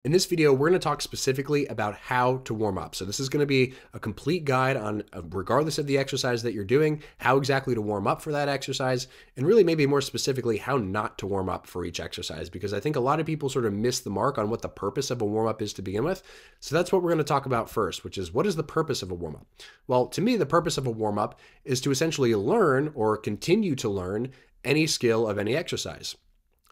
In this video, we're going to talk specifically about how to warm up. So this is going to be a complete guide on, regardless of the exercise that you're doing, how exactly to warm up for that exercise, and really maybe more specifically, how not to warm up for each exercise, because I think a lot of people sort of miss the mark on what the purpose of a warm up is to begin with. So that's what we're going to talk about first, which is what is the purpose of a warm up? Well, to me, the purpose of a warm up is to essentially learn or continue to learn any skill of any exercise.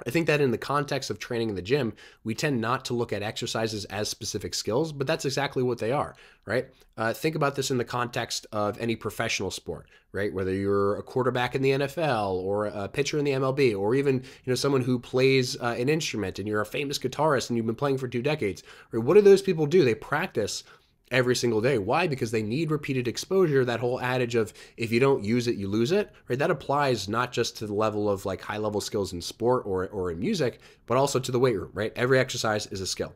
I think that in the context of training in the gym, we tend not to look at exercises as specific skills, but that's exactly what they are, right? Think about this in the context of any professional sport, right? Whether you're a quarterback in the NFL or a pitcher in the MLB, or even someone who plays an instrument and you're a famous guitarist and you've been playing for 2 decades. Right? What do those people do? They practice every single day. Why? Because they need repeated exposure. That whole adage of if you don't use it, you lose it, right? That applies not just to the level of like high level skills in sport or in music, but also to the weight room, right? Every exercise is a skill.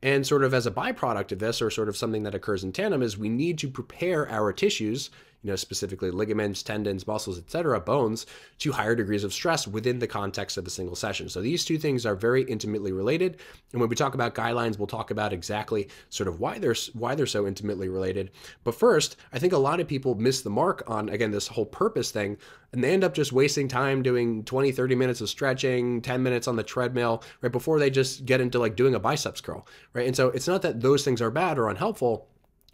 And sort of as a byproduct of this, or sort of something that occurs in tandem, is we need to prepare our tissues, specifically ligaments, tendons, muscles, etc., bones, to higher degrees of stress within the context of a single session. So these two things are very intimately related. And when we talk about guidelines, we'll talk about exactly sort of why they're so intimately related. But first, I think a lot of people miss the mark on, again, this whole purpose thing, and they end up just wasting time doing 20, 30 minutes of stretching, 10 minutes on the treadmill, right before they just get into like doing a biceps curl, right? And so it's not that those things are bad or unhelpful,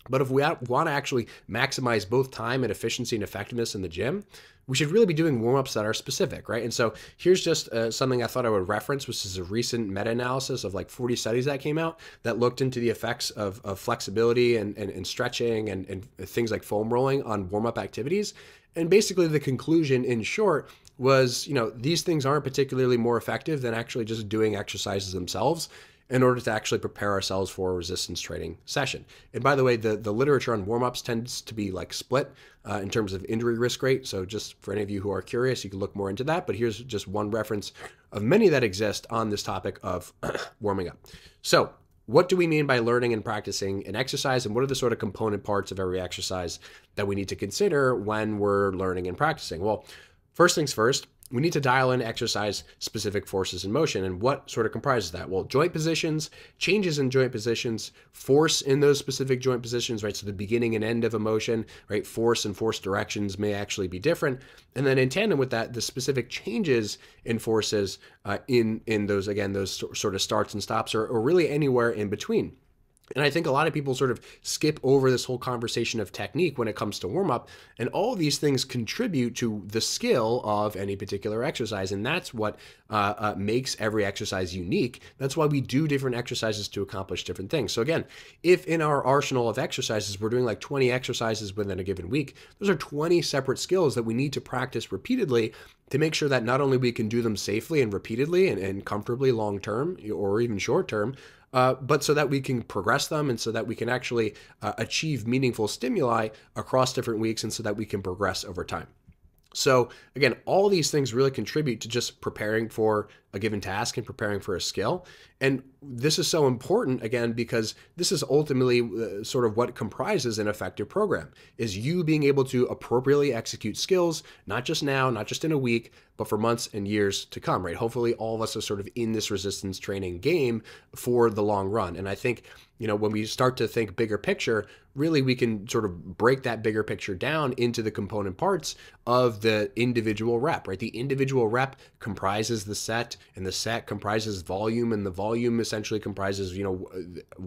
but if we want to actually maximize both time and efficiency and effectiveness in the gym, we should really be doing warm-ups that are specific, right? And so here's just something I thought I would reference, which is a recent meta-analysis of like 40 studies that came out that looked into the effects of flexibility and stretching and things like foam rolling on warm-up activities. And basically the conclusion, in short, was, these things aren't particularly more effective than actually just doing exercises themselves in order to actually prepare ourselves for a resistance training session. And by the way, the literature on warm-ups tends to be like split in terms of injury risk rate. So just for any of you who are curious, you can look more into that. But here's just one reference of many that exist on this topic of warming up. So what do we mean by learning and practicing an exercise, and what are the sort of component parts of every exercise that we need to consider when we're learning and practicing? Well, first things first, we need to dial in exercise specific forces in motion. And what sort of comprises that? Well, joint positions, changes in joint positions, force in those specific joint positions, right? So the beginning and end of a motion, right? Force and force directions may actually be different. And then in tandem with that, the specific changes in forces in those, again, those sort of starts and stops, or really anywhere in between. And I think a lot of people sort of skip over this whole conversation of technique when it comes to warm up. And all of these things contribute to the skill of any particular exercise. And that's what makes every exercise unique. That's why we do different exercises to accomplish different things. So again, if in our arsenal of exercises, we're doing like 20 exercises within a given week, those are 20 separate skills that we need to practice repeatedly to make sure that not only we can do them safely and repeatedly and comfortably long term or even short term, but so that we can progress them and so that we can actually achieve meaningful stimuli across different weeks and so that we can progress over time. So again, all these things really contribute to just preparing for a given task and preparing for a skill. And this is so important, again, because this is ultimately sort of what comprises an effective program, is you being able to appropriately execute skills, not just now, not just in a week, but for months and years to come, right? Hopefully all of us are sort of in this resistance training game for the long run. And I think, when we start to think bigger picture, really we can sort of break that bigger picture down into the component parts of the individual rep, right? The individual rep comprises the set, and the set comprises volume, and the volume essentially comprises,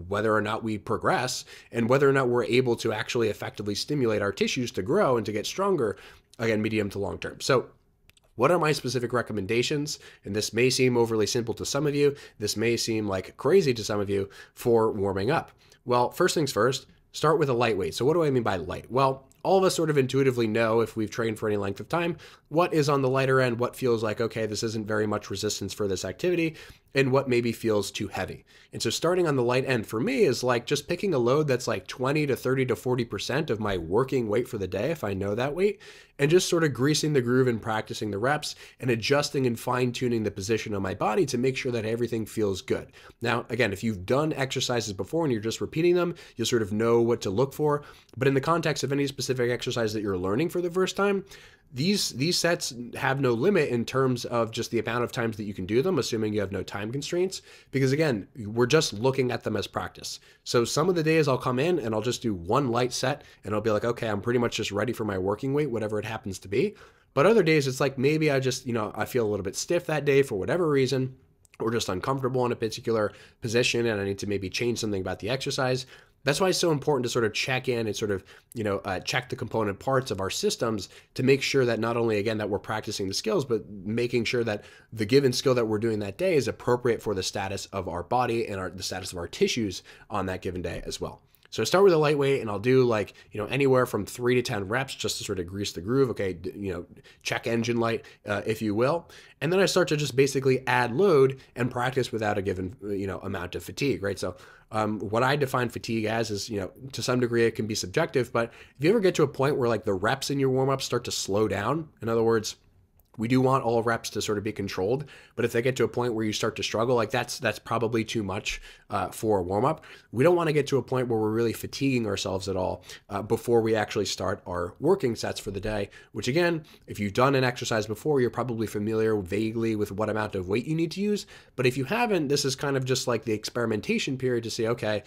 whether or not we progress and whether or not we're able to actually effectively stimulate our tissues to grow and to get stronger, again, medium to long term. So what are my specific recommendations? And this may seem overly simple to some of you. This may seem like crazy to some of you for warming up. Well, first things first, start with a lightweight. So what do I mean by light? Well, all of us sort of intuitively know, if we've trained for any length of time, what is on the lighter end, what feels like, okay, this isn't very much resistance for this activity, and what maybe feels too heavy. And so starting on the light end for me is like just picking a load that's like 20 to 30 to 40% of my working weight for the day, if I know that weight, and just sort of greasing the groove and practicing the reps and adjusting and fine-tuning the position of my body to make sure that everything feels good. Now, again, if you've done exercises before and you're just repeating them, you'll sort of know what to look for. But in the context of any specific exercise that you're learning for the first time, these sets have no limit in terms of just the amount of times that you can do them, assuming you have no time time constraints, because again, we're just looking at them as practice. So some of the days I'll come in and I'll just do one light set and I'll be like, okay, I'm pretty much just ready for my working weight, whatever it happens to be. But other days it's like maybe I just, I feel a little bit stiff that day for whatever reason, or just uncomfortable in a particular position and I need to maybe change something about the exercise. That's why it's so important to sort of check in and sort of, check the component parts of our systems to make sure that not only, again, that we're practicing the skills, but making sure that the given skill that we're doing that day is appropriate for the status of our body and the status of our tissues on that given day as well. So I start with a lightweight and I'll do like, anywhere from 3 to 10 reps just to sort of grease the groove. Okay. Check engine light, if you will. And then I start to just basically add load and practice without a given, amount of fatigue, right? So what I define fatigue as is, to some degree it can be subjective, but if you ever get to a point where like the reps in your warm up start to slow down, in other words, we do want all reps to sort of be controlled, but if they get to a point where you start to struggle, like that's probably too much for a warm up. We don't want to get to a point where we're really fatiguing ourselves at all before we actually start our working sets for the day, which again, if you've done an exercise before, you're probably familiar vaguely with what amount of weight you need to use. But if you haven't, this is kind of just like the experimentation period to say, okay,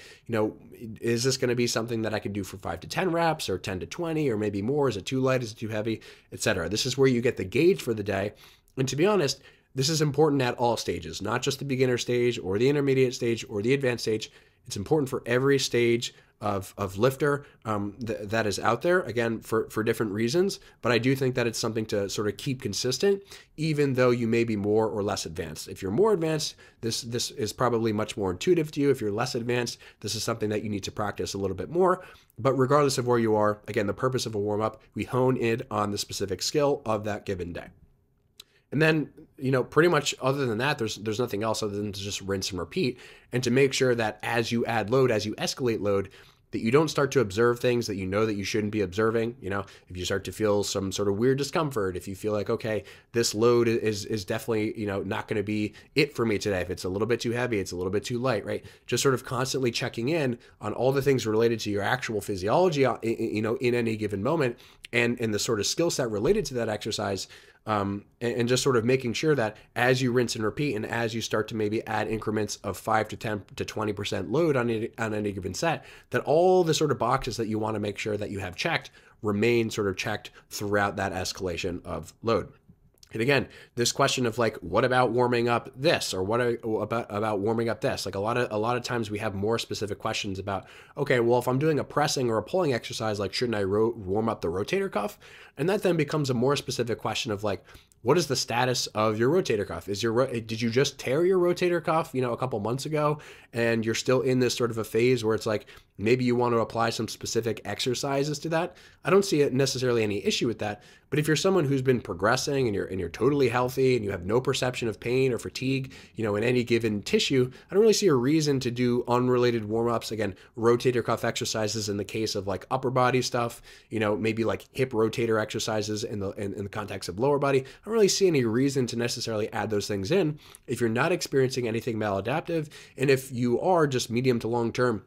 is this going to be something that I can do for 5 to 10 reps or 10 to 20 or maybe more? Is it too light? Is it too heavy, etc.? This is where you get the gauge for the day. And to be honest, this is important at all stages, not just the beginner stage or the intermediate stage or the advanced stage. It's important for every stage of lifter that is out there, again, for different reasons. But I do think that it's something to sort of keep consistent, even though you may be more or less advanced. If you're more advanced, this is probably much more intuitive to you. If you're less advanced, this is something that you need to practice a little bit more. But regardless of where you are, again, the purpose of a warm-up, we hone in on the specific skill of that given day. And then, pretty much other than that, there's nothing else other than to just rinse and repeat, and to make sure that as you add load, as you escalate load, that you don't start to observe things that that you shouldn't be observing. If you start to feel some sort of weird discomfort, if you feel like, okay, this load is definitely, not going to be it for me today. If it's a little bit too heavy, it's a little bit too light, right? Just sort of constantly checking in on all the things related to your actual physiology, in any given moment, and the sort of skill set related to that exercise. And just sort of making sure that as you rinse and repeat and as you start to maybe add increments of 5 to 10 to 20% load on any given set, that all the sort of boxes that you want to make sure that you have checked remain sort of checked throughout that escalation of load. And again, this question of like, what about warming up this, or what about warming up this? Like a lot of times we have more specific questions about, okay, well, if I'm doing a pressing or a pulling exercise, like shouldn't I warm up the rotator cuff? And that then becomes a more specific question of like, what is the status of your rotator cuff? Did you just tear your rotator cuff, a couple months ago, and you're still in this sort of a phase where it's like, maybe you want to apply some specific exercises to that? I don't see necessarily any issue with that. But if you're someone who's been progressing and you're totally healthy and you have no perception of pain or fatigue, in any given tissue, I don't really see a reason to do unrelated warm-ups. Again, rotator cuff exercises in the case of like upper body stuff, maybe like hip rotator exercises in the context of lower body. I don't really see any reason to necessarily add those things in if you're not experiencing anything maladaptive, and if you are just medium to long term,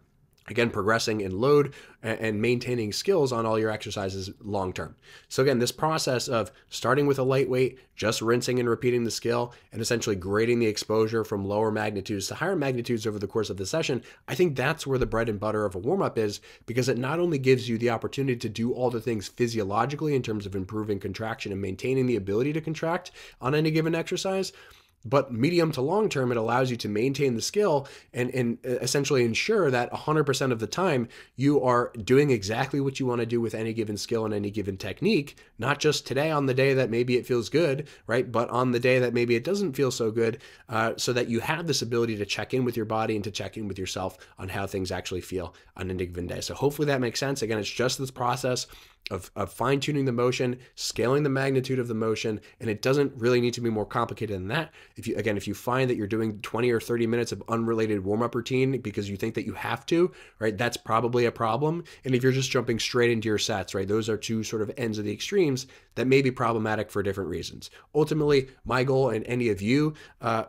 again, progressing in load and maintaining skills on all your exercises long term. So again, this process of starting with a lightweight, just rinsing and repeating the skill, and essentially grading the exposure from lower magnitudes to higher magnitudes over the course of the session, I think that's where the bread and butter of a warm-up is, because it not only gives you the opportunity to do all the things physiologically in terms of improving contraction and maintaining the ability to contract on any given exercise, but medium to long term, it allows you to maintain the skill and essentially ensure that 100% of the time you are doing exactly what you want to do with any given skill and any given technique, not just today on the day that maybe it feels good, right? But on the day that maybe it doesn't feel so good, so that you have this ability to check in with your body and to check in with yourself on how things actually feel on any given day. So hopefully that makes sense. Again, it's just this process of fine-tuning the motion, scaling the magnitude of the motion, and it doesn't really need to be more complicated than that. If you find that you're doing 20 or 30 minutes of unrelated warm-up routine because you think that you have to, right, that's probably a problem. And if you're just jumping straight into your sets, right, those are two sort of ends of the extremes that may be problematic for different reasons. Ultimately, my goal, and any of you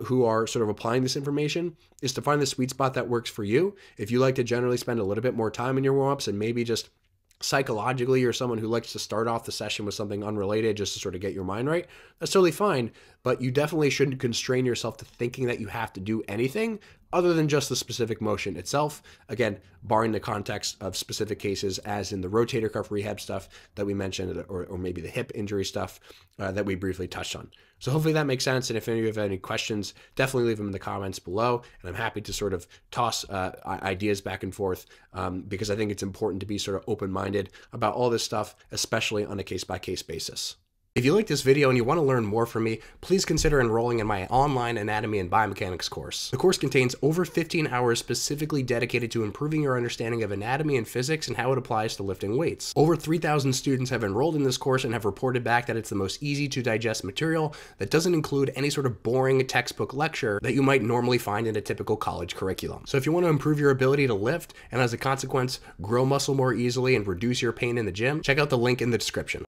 who are sort of applying this information, is to find the sweet spot that works for you. If you like to generally spend a little bit more time in your warm-ups and maybe just psychologically you're someone who likes to start off the session with something unrelated just to sort of get your mind right, that's totally fine. but you definitely shouldn't constrain yourself to thinking that you have to do anything other than just the specific motion itself. Again, barring the context of specific cases, as in the rotator cuff rehab stuff that we mentioned, or maybe the hip injury stuff that we briefly touched on. So hopefully that makes sense. And if any of you have any questions, definitely leave them in the comments below. And I'm happy to sort of toss ideas back and forth because I think it's important to be sort of open-minded about all this stuff, especially on a case-by-case basis. If you like this video and you want to learn more from me, please consider enrolling in my online anatomy and biomechanics course. The course contains over 15 hours specifically dedicated to improving your understanding of anatomy and physics and how it applies to lifting weights. Over 3,000 students have enrolled in this course and have reported back that it's the most easy to digest material that doesn't include any sort of boring textbook lecture that you might normally find in a typical college curriculum. So if you want to improve your ability to lift and as a consequence grow muscle more easily and reduce your pain in the gym, check out the link in the description.